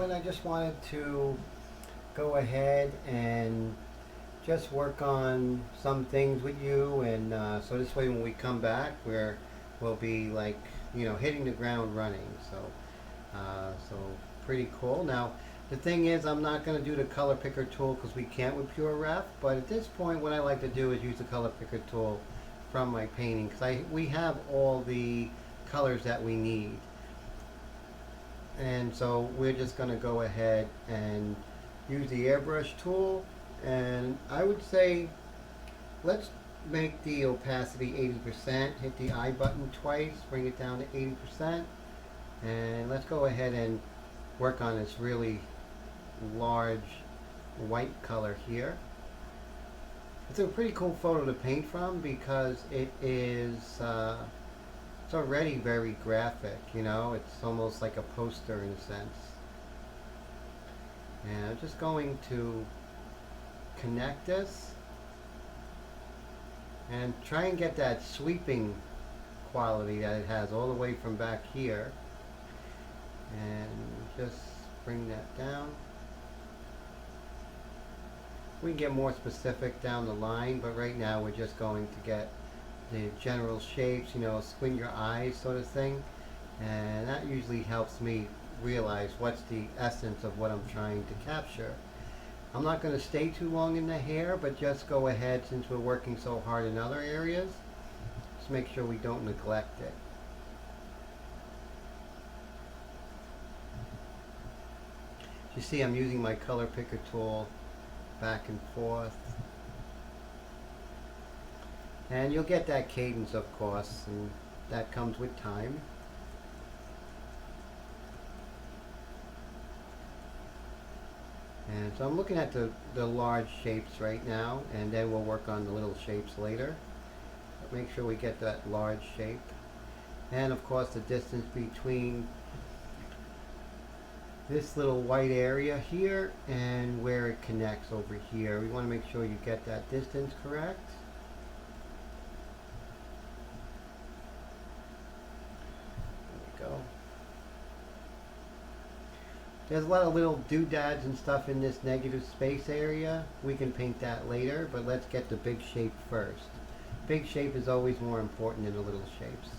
what, I just wanted to go ahead and just work on some things with you, and so this way when we come back we'll be like, hitting the ground running. So pretty cool. Now the thing is, I'm not going to do the color picker tool because we can't with Pure Ref, but at this point what I like to do is use the color picker tool from my painting, because we have all the colors that we need. And so we're just going to go ahead and use the Airbrush tool, and I would say let's make the opacity 80%, hit the I button twice, bring it down to 80%, and let's go ahead and work on this really large white color here. It's a pretty cool photo to paint from because it is it's already very graphic, it's almost like a poster in a sense. And I'm just going to connect this and try and get that sweeping quality that it has all the way from back here, and just bring that down. We can get more specific down the line, but right now we're just going to get the general shapes, squint your eyes sort of thing, and that usually helps me realize what's the essence of what I'm trying to capture. I'm not going to stay too long in the hair, but just go ahead, since we're working so hard in other areas, just make sure we don't neglect it. You see, I'm using my color picker tool back and forth. And you'll get that cadence, of course, and that comes with time. And so I'm looking at the large shapes right now, and then we'll work on the little shapes later. But make sure we get that large shape. And of course the distance between this little white area here and where it connects over here. We want to make sure you get that distance correct. There's a lot of little doodads and stuff in this negative space area. We can paint that later, but let's get the big shape first. Big shape is always more important than the little shapes.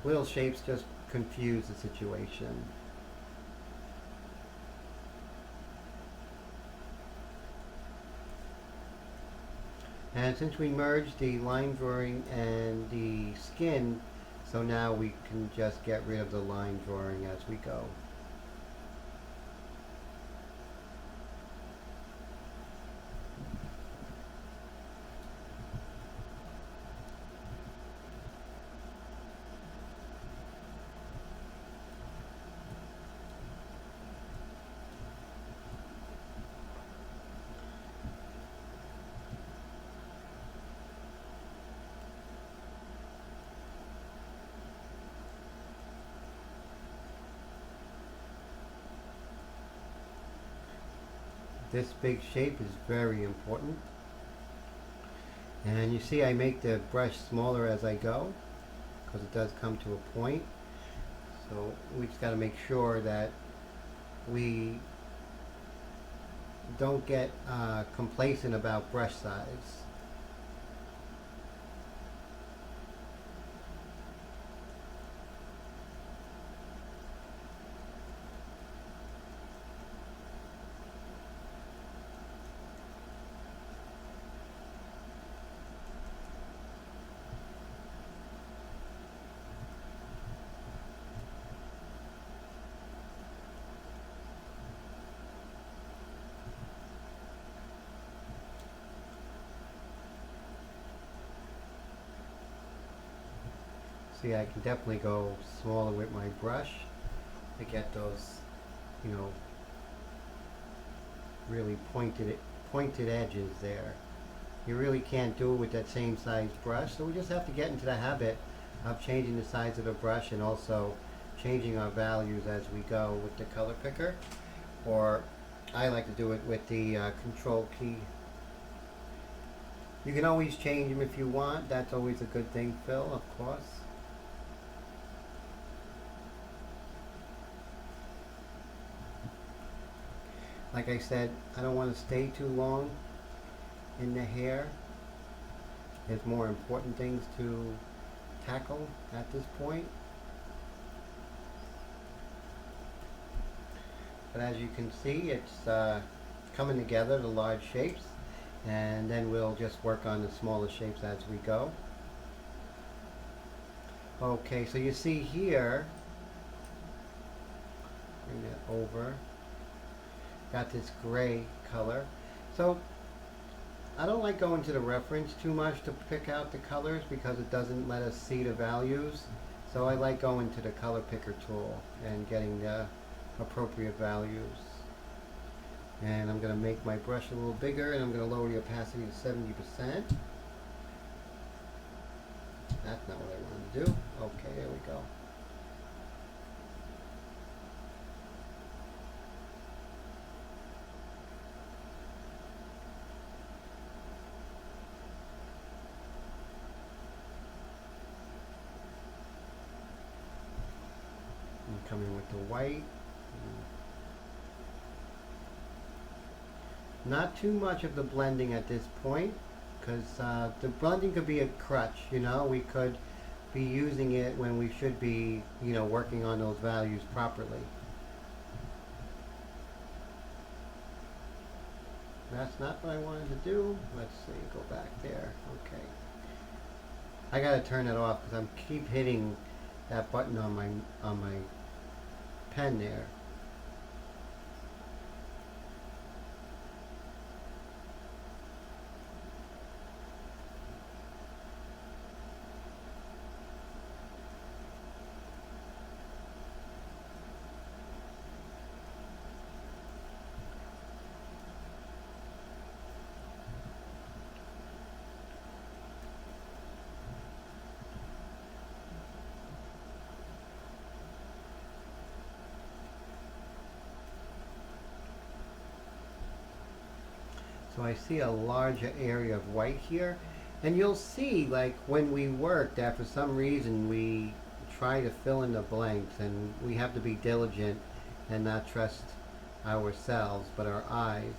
Little shapes just confuse the situation. And since we merged the line drawing and the skin, so now we can just get rid of the line drawing as we go. This big shape is very important. And you see I make the brush smaller as I go, because it does come to a point. So we just got to make sure that we don't get complacent about brush size. See, I can definitely go smaller with my brush to get those, really pointed edges there. You really can't do it with that same size brush, so we just have to get into the habit of changing the size of the brush and also changing our values as we go with the color picker. Or I like to do it with the control key You can always change them if you want. That's always a good thing, Phil, of course. Like I said, I don't want to stay too long in the hair. There's more important things to tackle at this point. But as you can see, it's coming together, the large shapes, and then we'll just work on the smaller shapes as we go. Okay, so you see here, bring that over, got this gray color. So I don't like going to the reference too much to pick out the colors because it doesn't let us see the values. So I like going to the color picker tool and getting the appropriate values. And I'm going to make my brush a little bigger, and I'm going to lower the opacity to 70%. That's not what I want to do. Okay, there we go. I'm coming with the white. Not too much of the blending at this point, because the blending could be a crutch, you know. We could be using it when we should be, you know, working on those values properly. That's not what I wanted to do. Let's see, go back there. Okay. I gotta turn it off because I keep hitting that button on my pen there. So I see a larger area of white here. And you'll see, like, when we work, that for some reason we try to fill in the blanks, and we have to be diligent and not trust ourselves, but our eyes.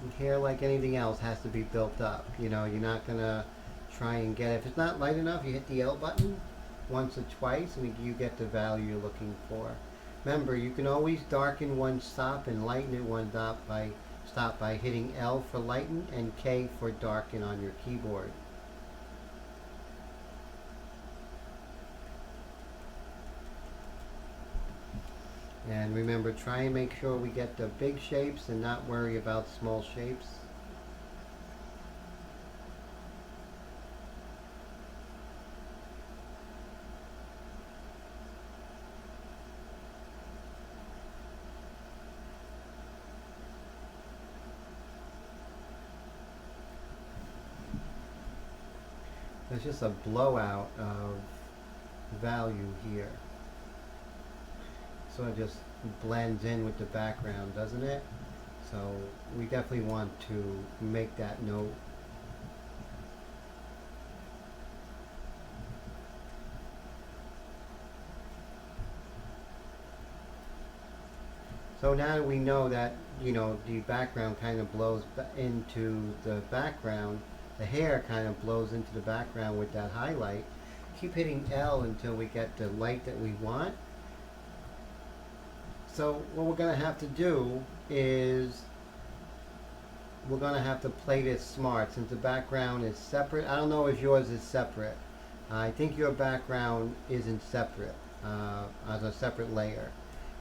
And hair, like anything else, has to be built up. You know, you're not going to try and get it. If it's not light enough, you hit the L button once or twice and you get the value you're looking for. Remember, you can always darken one stop and lighten it one stop by hitting L for lighten and K for darken on your keyboard. And remember, try and make sure we get the big shapes and not worry about small shapes. There's just a blowout of value here. Sort of just blends in with the background, doesn't it? So we definitely want to make that note. So now that we know that, you know, the background kind of blows into the background, the hair kind of blows into the background with that highlight. Keep hitting L until we get the light that we want. So what we're going to have to do is we're going to have to play this smart since the background is separate. I don't know if yours is separate. I think your background isn't separate, as a separate layer.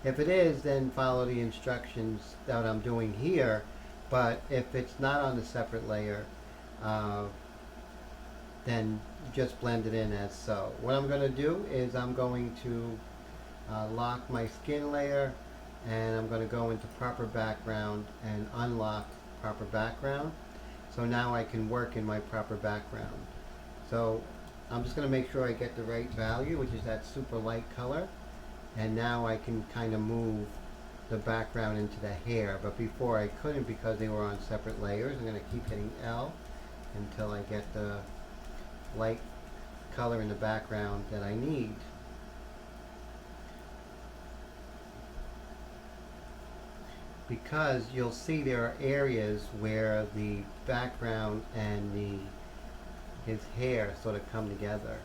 If it is, then follow the instructions that I'm doing here. But if it's not on the separate layer, then just blend it in as so. What I'm going to do is I'm going to lock my skin layer, and I'm going to go into proper background and unlock proper background. So now I can work in my proper background. So I'm just going to make sure I get the right value, which is that super light color. and now I can kind of move the background into the hair, but before I couldn't because they were on separate layers. I'm going to keep hitting L until I get the light color in the background that I need. Because you'll see there are areas where the background and his hair sort of come together.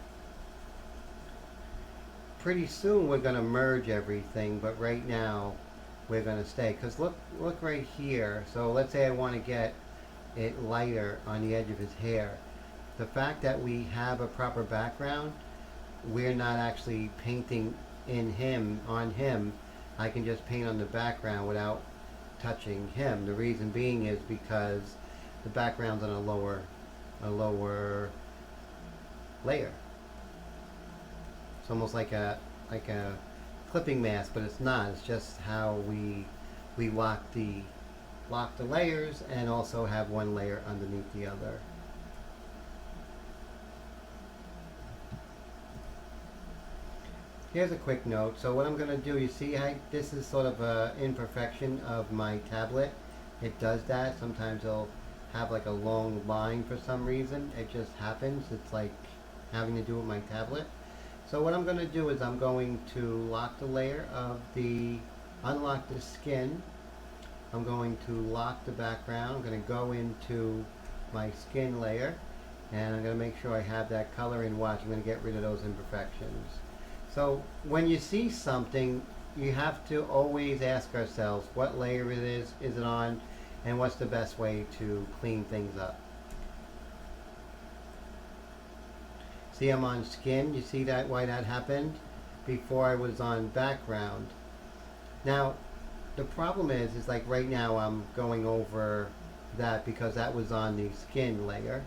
Pretty soon we're going to merge everything, but right now we're going to stay. Because look right here. So let's say I want to get it lighter on the edge of his hair. The fact that we have a proper background, we're not actually painting on him. I can just paint on the background without touching him. The reason being is because the background's on a lower layer. It's almost like a clipping mask, but it's not. It's just how we lock the layers and also have one layer underneath the other. Here's a quick note. So what I'm going to do, you see how this is sort of an imperfection of my tablet. It does that. Sometimes it'll have like a long line for some reason. It just happens. It's like having to do with my tablet. So what I'm going to do is I'm going to lock the layer of unlock the skin. I'm going to lock the background. I'm going to go into my skin layer, and I'm going to make sure I have that color in watch. I'm going to get rid of those imperfections. So when you see something, you have to always ask ourselves what layer it is it on, and what's the best way to clean things up. See, I'm on skin. You see that why that happened? Before I was on background. Now, the problem is like right now I'm going over that because that was on the skin layer.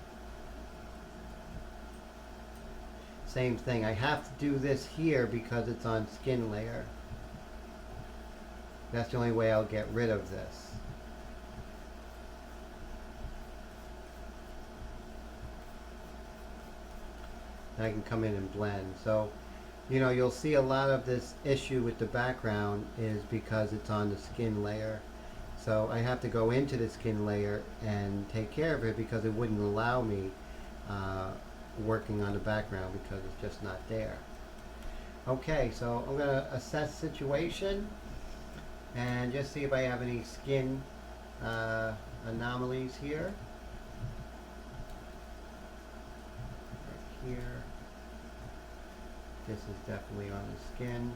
Same thing. I have to do this here because it's on skin layer. That's the only way I'll get rid of this. And I can come in and blend. So, you know, you'll see a lot of this issue with the background is because it's on the skin layer. So I have to go into the skin layer and take care of it because it wouldn't allow me working on the background because it's just not there. Okay, so I'm going to assess situation and just see if I have any skin anomalies here. Right here. This is definitely on the skin.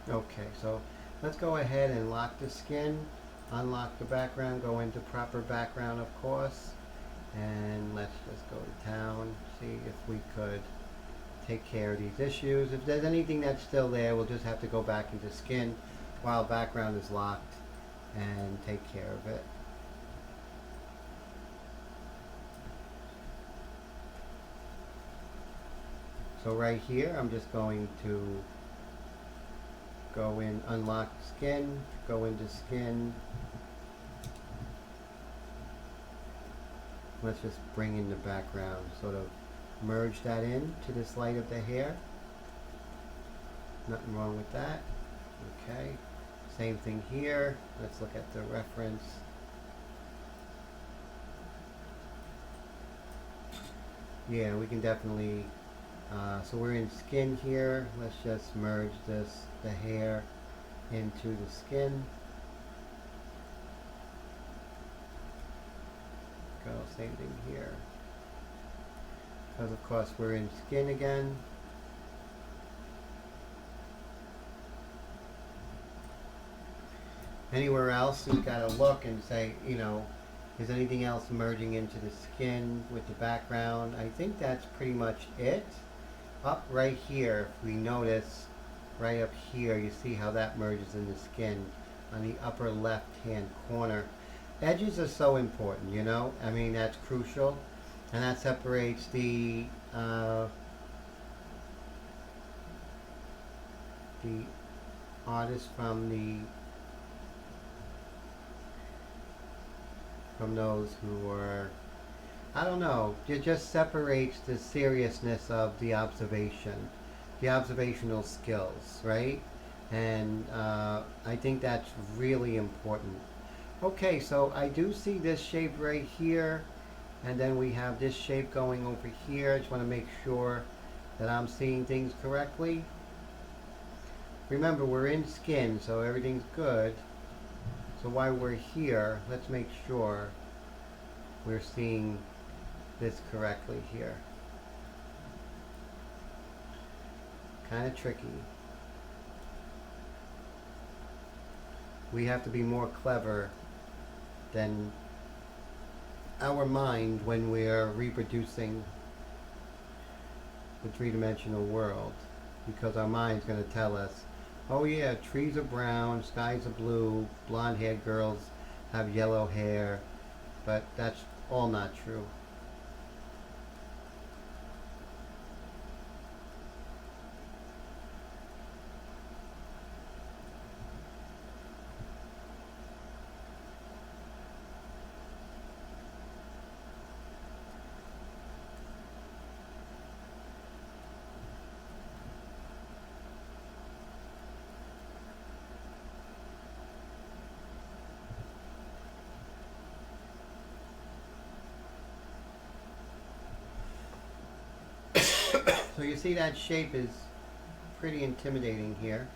Okay, so let's go ahead and lock the skin, unlock the background, go into proper background of course, and let's just go to town, see if we could take care of these issues. If there's anything that's still there, we'll just have to go back into skin while background is locked and take care of it. So right here, I'm just going to go in, unlock skin, go into skin. Let's just bring in the background, sort of merge that in to this light of the hair. Nothing wrong with that. Okay, same thing here. Let's look at the reference. Yeah, we can definitely, so we're in skin here. Let's just merge the hair into the skin. Go, same thing here. Because of course we're in skin again. Anywhere else, you've got to look and say, you know, is anything else merging into the skin with the background? I think that's pretty much it. Up right here, if we notice, right up here, you see how that merges in the skin on the upper left-hand corner. Edges are so important, you know? I mean, that's crucial. And that separates the the artist from those who are, I don't know, it just separates the seriousness of the observation, the observational skills, right? And I think that's really important. Okay, so I do see this shape right here, and then we have this shape going over here. I just want to make sure that I'm seeing things correctly. Remember, we're in skin, so everything's good. So while we're here, let's make sure we're seeing this correctly here. Kind of tricky. We have to be more clever than our mind when we're reproducing the three-dimensional world, because our mind's going to tell us, oh yeah, trees are brown, skies are blue, blonde-haired girls have yellow hair, but that's all not true. So you see that shape is pretty intimidating here.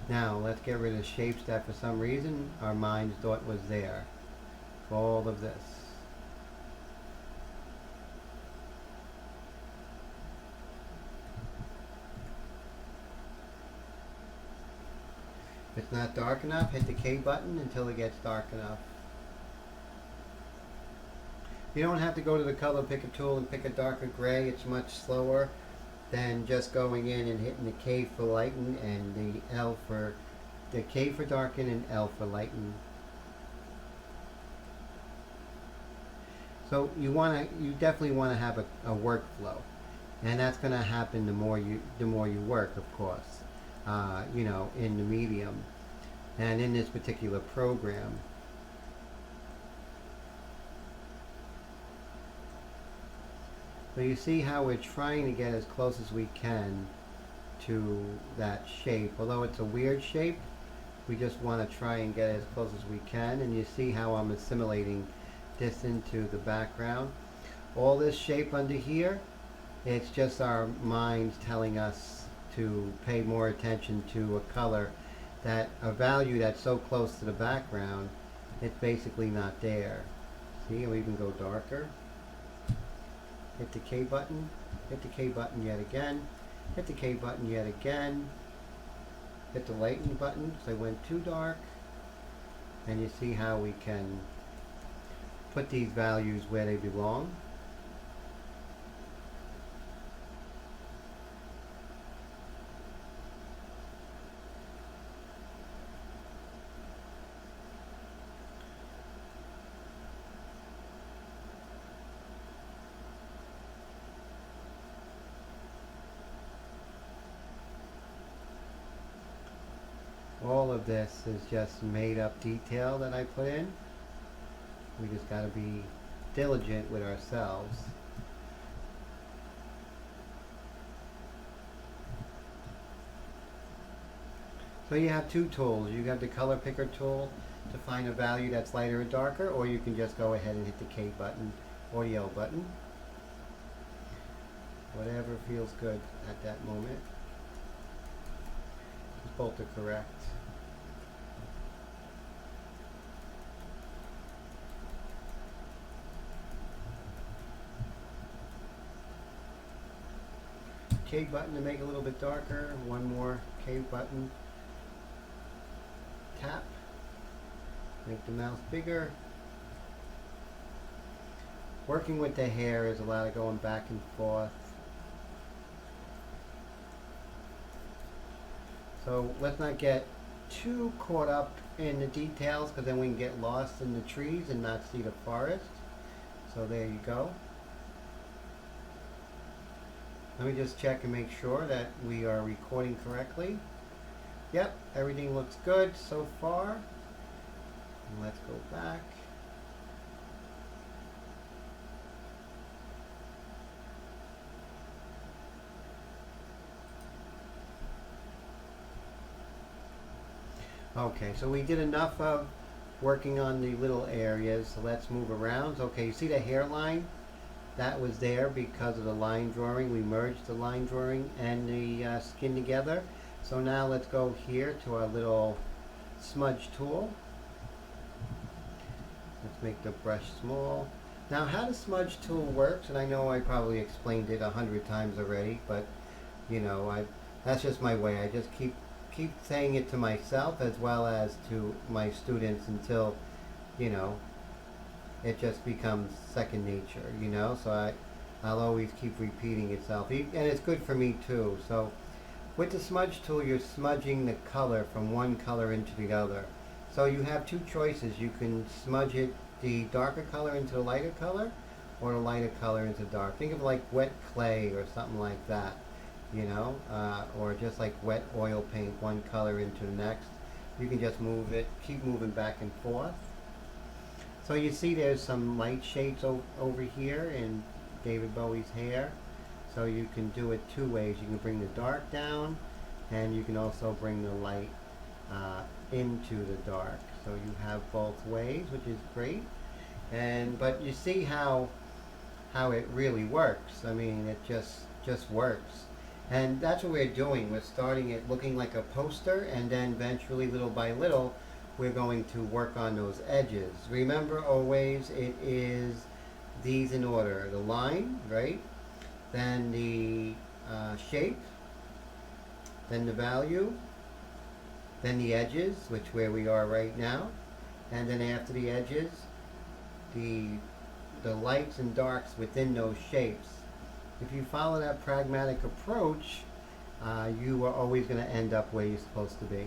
Now let's get rid of shapes that for some reason our minds thought was there. All of this. If it's not dark enough, hit the K button until it gets dark enough. You don't have to go to the color picker tool and pick a darker gray. It's much slower than just going in and hitting the K for lighten and the L for the K for darken and L for lighten. So you definitely want to have a workflow, and that's going to happen the more you work, of course. You know, in the medium and in this particular program. So you see how we're trying to get as close as we can to that shape. Although it's a weird shape, we just want to try and get as close as we can. And you see how I'm assimilating this into the background. All this shape under here, it's just our minds telling us to pay more attention to a color, that a value that's so close to the background, it's basically not there. See, we can go darker. Hit the K button, hit the K button yet again, hit the K button yet again, hit the lighten button because I went too dark, and you see how we can put these values where they belong. All of this is just made up detail that I put in. We just got to be diligent with ourselves. So you have two tools. You have the color picker tool to find a value that's lighter or darker, or you can just go ahead and hit the K button or the L button. Whatever feels good at that moment. Both are correct. K button to make it a little bit darker. One more K button. Tap. Make the mouse bigger. Working with the hair is a lot of going back and forth. So let's not get too caught up in the details because then we can get lost in the trees and not see the forest. So there you go. Let me just check and make sure that we are recording correctly. Yep, everything looks good so far. And let's go back. Okay, so we did enough of working on the little areas, so let's move around. Okay, you see the hairline? That was there because of the line drawing. We merged the line drawing and the skin together. So now let's go here to our little smudge tool. Let's make the brush small. Now how the smudge tool works, and I know I probably explained it 100 times already, but you know, that's just my way. I just keep saying it to myself as well as to my students until, you know, it just becomes second nature, you know. So I'll always keep repeating itself, and it's good for me too. So with the smudge tool, you're smudging the color from one color into the other. So you have two choices. You can smudge it, the darker color into the lighter color, or the lighter color into dark. Think of like wet clay or something like that, you know, or just like wet oil paint, one color into the next. You can just move it, keep moving back and forth. So you see there's some light shades over here in David Bowie's hair. So you can do it two ways. You can bring the dark down, and you can also bring the light into the dark. So you have both ways, which is great. But you see how it really works. I mean, it just works. And that's what we're doing. We're starting it looking like a poster, and then eventually, little by little, we're going to work on those edges. Remember, always, it is these in order. The line, right? Then the shape, then the value, then the edges, which where we are right now, and then after the edges, the lights and darks within those shapes. If you follow that pragmatic approach, you are always going to end up where you're supposed to be.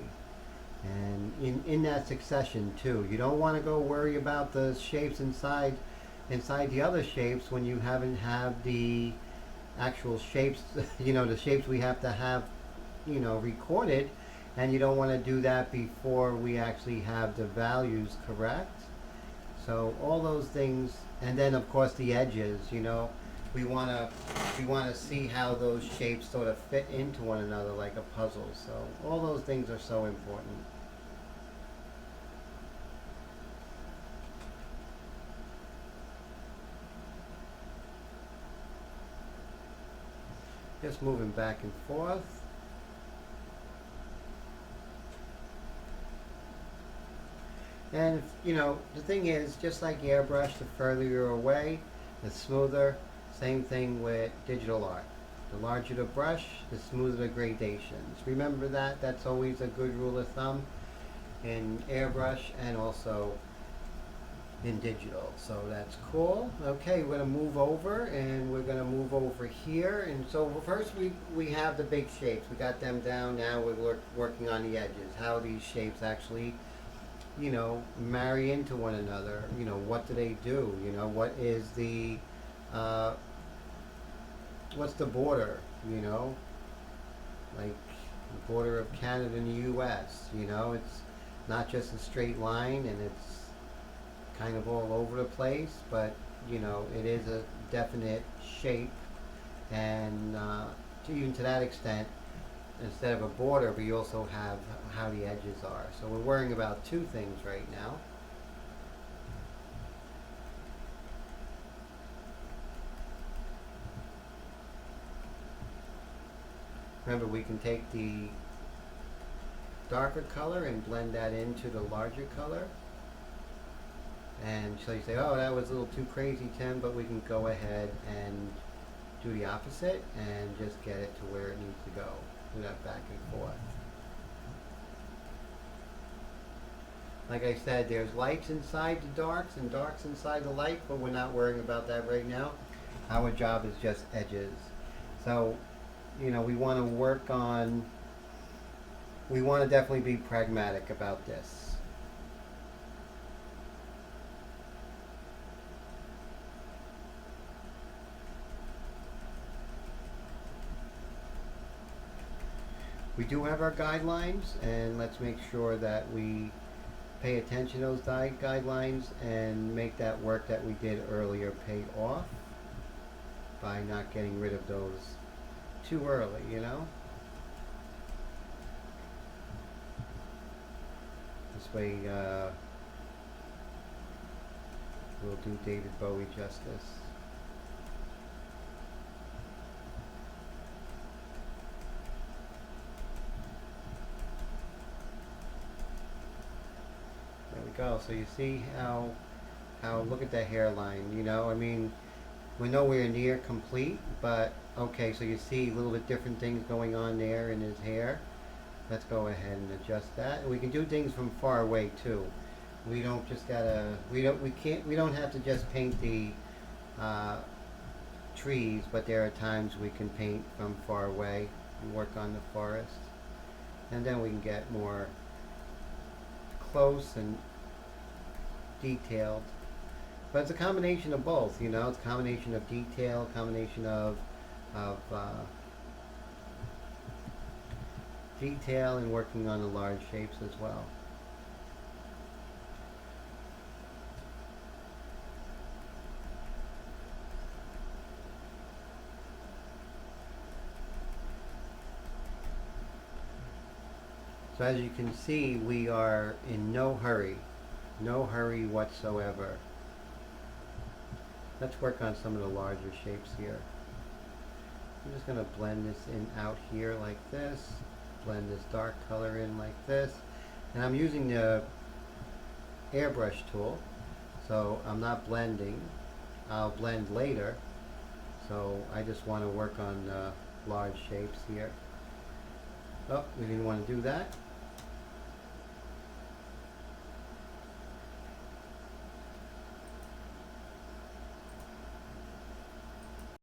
And in that succession too. You don't want to go worry about the shapes inside the other shapes when you haven't have the actual shapes, you know, the shapes we have to have, you know, recorded, and you don't want to do that before we actually have the values correct. So all those things, and then of course the edges, you know, we want to see how those shapes sort of fit into one another like a puzzle. So all those things are so important. Just moving back and forth. And you know, the thing is, just like airbrush, the further you're away, the smoother. Same thing with digital art. The larger the brush, the smoother the gradations. Remember that. That's always a good rule of thumb in airbrush and also in digital. So that's cool. Okay, we're going to move over, and we're going to move over here. And so first we have the big shapes. We got them down. Now we're working on the edges. How these shapes actually, you know, marry into one another. You know, what do they do? You know, what is the what's the border, you know, like the border of Canada and the US, you know, it's not just a straight line, and it's kind of all over the place, but you know, it is a definite shape, and even to that extent, instead of a border, we also have how the edges are. So we're worrying about two things right now. Remember, we can take the darker color and blend that into the larger color. And so you say, oh, that was a little too crazy, Tim, but we can go ahead and do the opposite and just get it to where it needs to go. Do that back and forth. Like I said, there's lights inside the darks and darks inside the light, but we're not worrying about that right now. Our job is just edges. So, you know, we want to work on we want to definitely be pragmatic about this. We do have our guidelines, and let's make sure that we pay attention to those guidelines and make that work that we did earlier pay off by not getting rid of those too early, you know? This way we'll do David Bowie justice. There we go. So you see how look at that hairline, you know? I mean, we're nowhere near complete, but okay, so you see a little bit different things going on there in his hair. Let's go ahead and adjust that. And we can do things from far away too. We don't just gotta, we don't have to just paint the trees, but there are times we can paint from far away and work on the forest. And then we can get more close and detailed. But it's a combination of both, you know. It's a combination of detail, combination of detail and working on the large shapes as well. So as you can see, we are in no hurry whatsoever. Let's work on some of the larger shapes here. I'm just going to blend this in out here like this, blend this dark color in like this, and I'm using the Airbrush Tool, so I'm not blending. I'll blend later, so I just want to work on large shapes here. Oh, we didn't want to do that.